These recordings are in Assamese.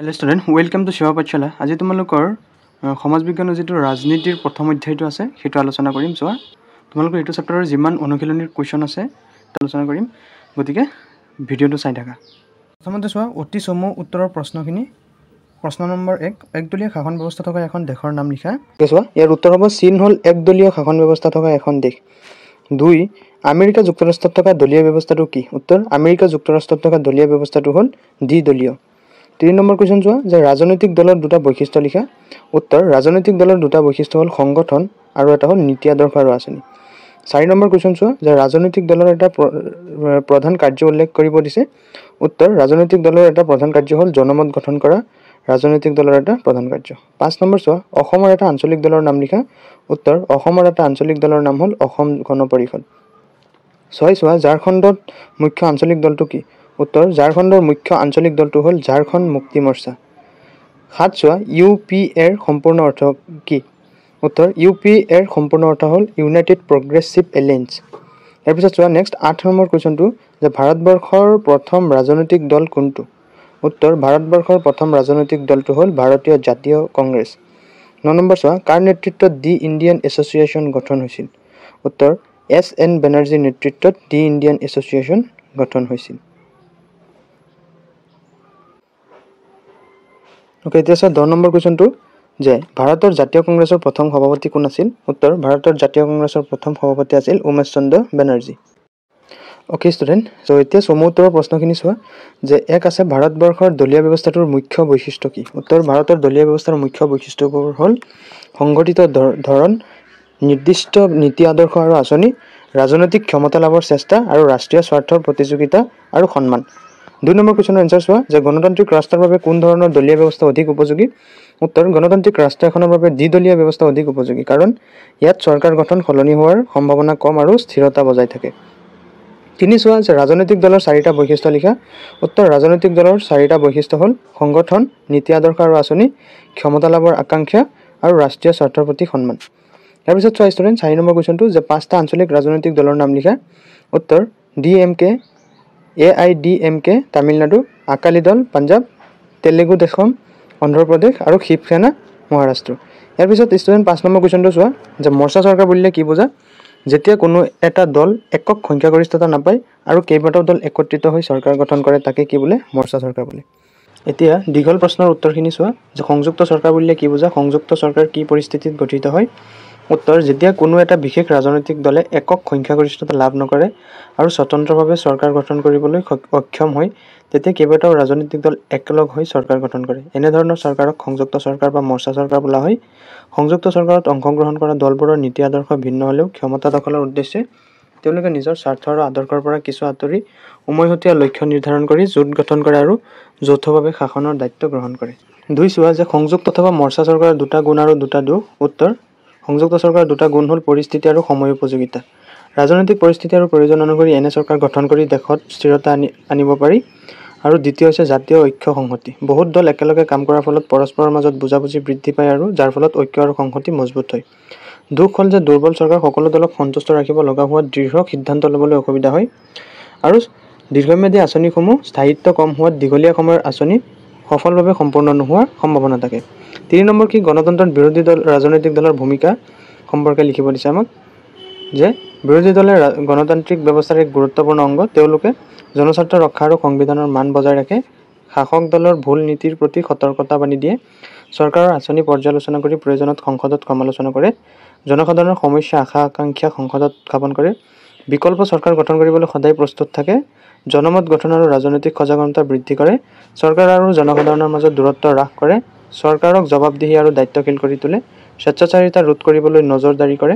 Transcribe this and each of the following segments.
Hello' student, welcome to Shiva Pathshala. আজি তোমালোকৰ সমাজ বিজ্ঞানৰ যিটো ৰাজনীতিৰ প্ৰথম অধ্যায়টো আছে সেইটো আলোচনা কৰিম। চোৱা, তোমালোকৰ এইটো চেপ্টাৰৰ যিমান অনুশীলনীৰ কুৱেশ্যন আছে সেইটো আলোচনা কৰিম, গতিকে ভিডিঅ'টো চাই থাকা। প্ৰথমতে চোৱা, অতি চমু উত্তৰৰ প্ৰশ্নখিনি। প্ৰশ্ন নম্বৰ 1, একদলীয় শাসন ব্যৱস্থা থকা এখন দেশৰ নাম লিখা। চোৱা, ইয়াৰ উত্তৰ হ'ব চীন হ'ল একদলীয় শাসন ব্যৱস্থা থকা এখন দেশ। 2, আমেৰিকা যুক্তৰাষ্ট্ৰত থকা দলীয় ব্যৱস্থাটো কি? উত্তৰ, আমেৰিকা যুক্তৰাষ্ট্ৰত থকা দলীয় ব্যৱস্থাটো হ'ল দ্বিদলীয়। 3 নম্বৰ কুৱেশ্যন চোৱা, যে ৰাজনৈতিক দলৰ দুটা বৈশিষ্ট্য লিখা। উত্তৰ, ৰাজনৈতিক দলৰ দুটা বৈশিষ্ট্য হ'ল সংগঠন আৰু এটা হ'ল নীতি আদৰ্শ আৰু আঁচনি। 4 নম্বৰ কুৱেশ্যন চোৱা, যে ৰাজনৈতিক দলৰ এটা প্ৰধান কাৰ্য উল্লেখ কৰিব দিছে। উত্তৰ, ৰাজনৈতিক দলৰ এটা প্ৰধান কাৰ্য হ'ল জনমত গঠন কৰা ৰাজনৈতিক দলৰ এটা প্ৰধান কাৰ্য। 5 নম্বৰ চোৱা, অসমৰ এটা আঞ্চলিক দলৰ নাম লিখা। উত্তৰ, অসমৰ এটা আঞ্চলিক দলৰ নাম হ'ল অসম গণ পৰিষদ। 6 চোৱা, ঝাৰখণ্ডত মুখ্য আঞ্চলিক দলটো কি? উত্তৰ, ঝাৰখণ্ডৰ মুখ্য আঞ্চলিক দলটো হ'ল ঝাৰখণ্ড মুক্তি মৰ্চা। 7 চোৱা, UPAৰ সম্পূৰ্ণ অৰ্থ কি? উত্তৰ, UPAৰ সম্পূৰ্ণ অৰ্থ হ'ল ইউনাইটেড প্ৰগ্ৰেছিভ এলায়েন্স। ইয়াৰ পিছত চোৱা, নেক্সট 8 নম্বৰ কুৱেশ্যনটো, যে ভাৰতবৰ্ষৰ প্ৰথম ৰাজনৈতিক দল কোনটো? উত্তৰ, ভাৰতবৰ্ষৰ প্ৰথম ৰাজনৈতিক দলটো হ'ল ভাৰতীয় জাতীয় কংগ্ৰেছ। 9 নম্বৰ চোৱা, কাৰ নেতৃত্বত দি ইণ্ডিয়ান এছ'চিয়েশ্যন গঠন হৈছিল? উত্তৰ, SN বেনাৰ্জীৰ নেতৃত্বত দি ইণ্ডিয়ান এছ'চিয়েশ্যন গঠন হৈছিল। এতিয়া চোৱা 10 নম্বৰ কুৱেশ্যনটো, যে ভাৰতৰ জাতীয় কংগ্ৰেছৰ প্ৰথম সভাপতি কোন আছিল? উত্তৰ, ভাৰতৰ জাতীয় কংগ্ৰেছৰ প্ৰথম সভাপতি আছিল উমেশ চন্দ্ৰ বেনাৰ্জী। ষ্টুডেণ্ট, এতিয়া চমু উত্তৰৰ প্ৰশ্নখিনি চোৱা, যে 1 আছে ভাৰতবৰ্ষৰ দলীয় ব্যৱস্থাটোৰ মুখ্য বৈশিষ্ট্য কি? উত্তৰ, ভাৰতৰ দলীয় ব্যৱস্থাৰ মুখ্য বৈশিষ্ট্যবোৰ হ'ল সংগঠিত ধৰণ, নিৰ্দিষ্ট নীতি আদৰ্শ আৰু আঁচনি, ৰাজনৈতিক ক্ষমতা লাভৰ চেষ্টা আৰু ৰাষ্ট্ৰীয় স্বাৰ্থৰ প্ৰতিযোগিতা আৰু সন্মান। 2 নম্বৰ কুৱেশ্যনৰ এনচাৰ চোৱা, যে গণতান্ত্ৰিক ৰাষ্ট্ৰৰ বাবে কোন ধৰণৰ দলীয় ব্যৱস্থা অধিক উপযোগী? উত্তৰ, গণতান্ত্ৰিক ৰাষ্ট্ৰ এখনৰ বাবে দ্বিদলীয় ব্যৱস্থা অধিক উপযোগী, কাৰণ ইয়াত চৰকাৰ গঠন সলনি হোৱাৰ সম্ভাৱনা কম আৰু স্থিৰতা বজাই থাকে। 3 চোৱা, যে ৰাজনৈতিক দলৰ 4টা বৈশিষ্ট্য লিখা। উত্তৰ, ৰাজনৈতিক দলৰ 4টা বৈশিষ্ট্য হ'ল সংগঠন, নীতি আদৰ্শ আৰু আঁচনি, ক্ষমতা লাভৰ আকাংক্ষা আৰু ৰাষ্ট্ৰীয় স্বাৰ্থৰ প্ৰতি সন্মান। ইয়াৰ পিছত চোৱা ষ্টুডেণ্ট, 4 নম্বৰ কুৱেশ্যনটো, যে 5টা আঞ্চলিক ৰাজনৈতিক দলৰ নাম লিখা। উত্তৰ, DMK, AIDMK তামিলনাডু, আকালি দল পাঞ্জাৱ, তেলেগু দেশম অন্ধ্ৰপ্ৰদেশ আৰু শিৱসেনা মহাৰাষ্ট্ৰ। ইয়াৰ পিছত ষ্টুডেণ্ট 5 নম্বৰ কুৱেশ্যনটো চোৱা, যে মৰ্চা চৰকাৰ বুলিলে কি বুজা? যেতিয়া কোনো এটা দল একক সংখ্যাগৰিষ্ঠতা নাপায় আৰু কেইবাটাও দল একত্ৰিত হৈ চৰকাৰ গঠন কৰে, তাকে কি বোলে? মৰ্চা চৰকাৰ বোলে। এতিয়া দীঘল প্ৰশ্নৰ উত্তৰখিনি চোৱা, যে সংযুক্ত চৰকাৰ বুলিলে কি বুজা? সংযুক্ত চৰকাৰ কি পৰিস্থিতিত গঠিত হয়? উত্তৰ, যেতিয়া কোনো এটা বিশেষ ৰাজনৈতিক দলে একক সংখ্যাগৰিষ্ঠতা লাভ নকৰে আৰু স্বতন্ত্ৰভাৱে চৰকাৰ গঠন কৰিবলৈ অক্ষম হয়, তেতিয়া কেইবাটাও ৰাজনৈতিক দল একেলগ হৈ চৰকাৰ গঠন কৰে। এনেধৰণৰ চৰকাৰক সংযুক্ত চৰকাৰ বা মৰ্চা চৰকাৰ বোলা হয়। সংযুক্ত চৰকাৰত অংশগ্ৰহণ কৰা দলবোৰৰ নীতি আদৰ্শ ভিন্ন হ'লেও ক্ষমতা দখলৰ উদ্দেশ্যে তেওঁলোকে নিজৰ স্বাৰ্থ আৰু আদৰ্শৰ পৰা কিছু আঁতৰি উমৈহতীয়া লক্ষ্য নিৰ্ধাৰণ কৰি জোট গঠন কৰে আৰু যৌথভাৱে শাসনৰ দায়িত্ব গ্ৰহণ কৰে। 2 চোৱা, যে সংযুক্ত অথবা মৰ্চা চৰকাৰৰ 2টা গুণ আৰু 2টা দোষ। উত্তৰ, সংযুক্ত চৰকাৰৰ 2টা গুণ হ'ল পৰিস্থিতি আৰু সময় উপযোগিতা। ৰাজনৈতিক পৰিস্থিতি আৰু প্ৰয়োজন অনুসৰি এনে চৰকাৰ গঠন কৰি দেশত স্থিৰতা আনিব পাৰি। আৰু দ্বিতীয় হৈছে জাতীয় ঐক্য সংহতি। বহুত দল একেলগে কাম কৰাৰ ফলত পৰস্পৰৰ মাজত বুজাবুজি বৃদ্ধি পায় আৰু যাৰ ফলত ঐক্য আৰু সংহতি মজবুত হয়। দোষ হ'ল যে দুৰ্বল চৰকাৰ সকলো দলক সন্তুষ্ট ৰাখিব লগা হোৱাত দৃঢ় সিদ্ধান্ত ল'বলৈ অসুবিধা হয় আৰু দীৰ্ঘম্যাদী আঁচনিসমূহ স্থায়িত্ব কম হোৱাত দীঘলীয়া সময়ৰ আঁচনি সফলভাৱে সম্পূৰ্ণ নোহোৱাৰ সম্ভাৱনা থাকে। 3 নম্বৰ কি? গণতন্ত্ৰত বিৰোধী দল ৰাজনৈতিক দলৰ ভূমিকা সম্পৰ্কে লিখিব দিছে আমাক, যে বিৰোধী দলে গণতান্ত্ৰিক ব্যৱস্থাৰ এক গুৰুত্বপূৰ্ণ অংগ। তেওঁলোকে জনস্বাৰ্থ ৰক্ষা আৰু সংবিধানৰ মান বজাই ৰাখে, শাসক দলৰ ভুল নীতিৰ প্ৰতি সতৰ্কতা বাণী দিয়ে, চৰকাৰৰ আঁচনি পৰ্যালোচনা কৰি প্ৰয়োজনত সংসদত সমালোচনা কৰে, জনসাধাৰণৰ সমস্যা আশা আকাংক্ষা সংসদত উত্থাপন কৰে, বিকল্প চৰকাৰ গঠন কৰিবলৈ সদায় প্ৰস্তুত থাকে, জনমত গঠন আৰু ৰাজনৈতিক সজাগতা বৃদ্ধি কৰে, চৰকাৰ আৰু জনসাধাৰণৰ মাজত দূৰত্ব হ্ৰাস কৰে, চৰকাৰক জবাবদিহি আৰু দায়িত্বশীল কৰি তোলে, স্বেচ্ছাচাৰিতা ৰোধ কৰিবলৈ নজৰদাৰি কৰে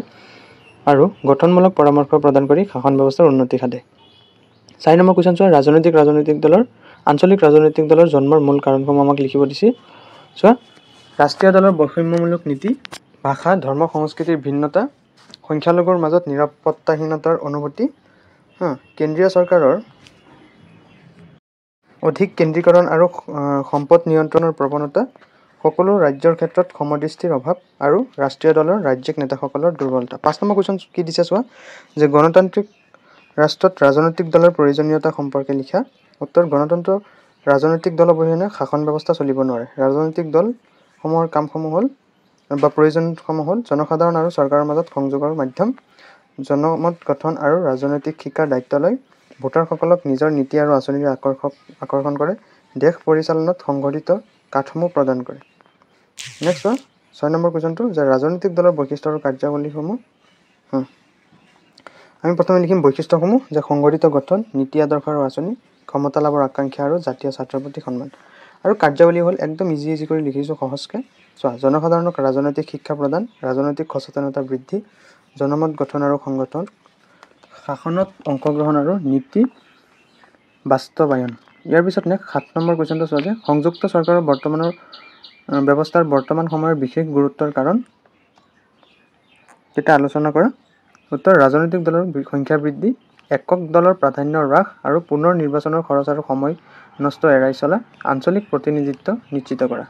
আৰু গঠনমূলক পৰামৰ্শ প্ৰদান কৰি শাসন ব্যৱস্থাৰ উন্নতি সাধে। 4 নম্বৰ কুৱেশ্যন চোৱা, আঞ্চলিক ৰাজনৈতিক দলৰ জন্মৰ মূল কাৰণসমূহ আমাক লিখিব দিছে। চোৱা, ৰাষ্ট্ৰীয় দলৰ বৈষম্যমূলক নীতি, ভাষা, ধৰ্ম, সংস্কৃতিৰ ভিন্নতা, সংখ্যালঘুৰ মাজত নিৰাপত্তাহীনতাৰ অনুভূতি, কেন্দ্ৰীয় চৰকাৰৰ অধিক কেন্দ্ৰীকৰণ আৰু সম্পদ নিয়ন্ত্ৰণৰ প্ৰৱণতা, সকলো ৰাজ্যৰ ক্ষেত্ৰত সমদৃষ্টিৰ অভাৱ আৰু ৰাষ্ট্ৰীয় দলৰ ৰাজ্যিক নেতাসকলৰ দুৰ্বলতা। 5 নম্বৰ কুৱেশ্যন কি দিছে চোৱা, যে গণতান্ত্ৰিক ৰাষ্ট্ৰত ৰাজনৈতিক দলৰ প্ৰয়োজনীয়তা সম্পৰ্কে লিখা। উত্তৰ, গণতন্ত্ৰ ৰাজনৈতিক দল অবিহনে শাসন ব্যৱস্থা চলিব নোৱাৰে। ৰাজনৈতিক দলসমূহৰ কামসমূহ হ'ল বা প্ৰয়োজনসমূহ হ'ল জনসাধাৰণ আৰু চৰকাৰৰ মাজত সংযোগৰ মাধ্যম, জনমত গঠন আৰু ৰাজনৈতিক শিক্ষাৰ দায়িত্ব লৈ ভোটাৰসকলক নিজৰ নীতি আৰু আঁচনিৰে আকৰ্ষণ কৰে, দেশ পৰিচালনাত সংগঠিত কাঠসমূহ প্ৰদান কৰে। নেক্সট 6 নম্বৰ কুৱেশ্যনটো যে ৰাজনৈতিক দলৰ বৈশিষ্ট্য আৰু কাৰ্যাৱলীসমূহ। আমি প্ৰথমে লিখিম বৈশিষ্ট্যসমূহ যে সংগঠিত গঠন, নীতি আদৰ্শ আৰু আঁচনি, ক্ষমতা লাভৰ আকাংক্ষা আৰু জাতীয় স্বাৰ্থৰ প্ৰতি সন্মান। আৰু কাৰ্যাৱলী হ'ল একদম ইজি কৰি লিখিছোঁ সহজকৈ। চোৱা, জনসাধাৰণক ৰাজনৈতিক শিক্ষা প্ৰদান, ৰাজনৈতিক সচেতনতা বৃদ্ধি, জনমত গঠন আৰু সংগঠন, শাসনত অংশগ্ৰহণ আৰু নীতি বাস্তৱায়ন। ইয়াৰ পিছত 7 নম্বৰ কুৱেশ্যনটো চোৱা যে সংযুক্ত চৰকাৰৰ বৰ্তমানৰ ব্যৱস্থাৰ বৰ্তমান সময়ৰ বিশেষ গুৰুত্বৰ কাৰণ কেইটা আলোচনা কৰা। উত্তৰ ৰাজনৈতিক দলৰ সংখ্যা বৃদ্ধি, একক দলৰ প্ৰাধান্য হ্ৰাস আৰু পুনৰ নিৰ্বাচনৰ খৰচ আৰু সময় নষ্ট এৰাই চলা, আঞ্চলিক প্ৰতিনিধিত্ব নিশ্চিত কৰা।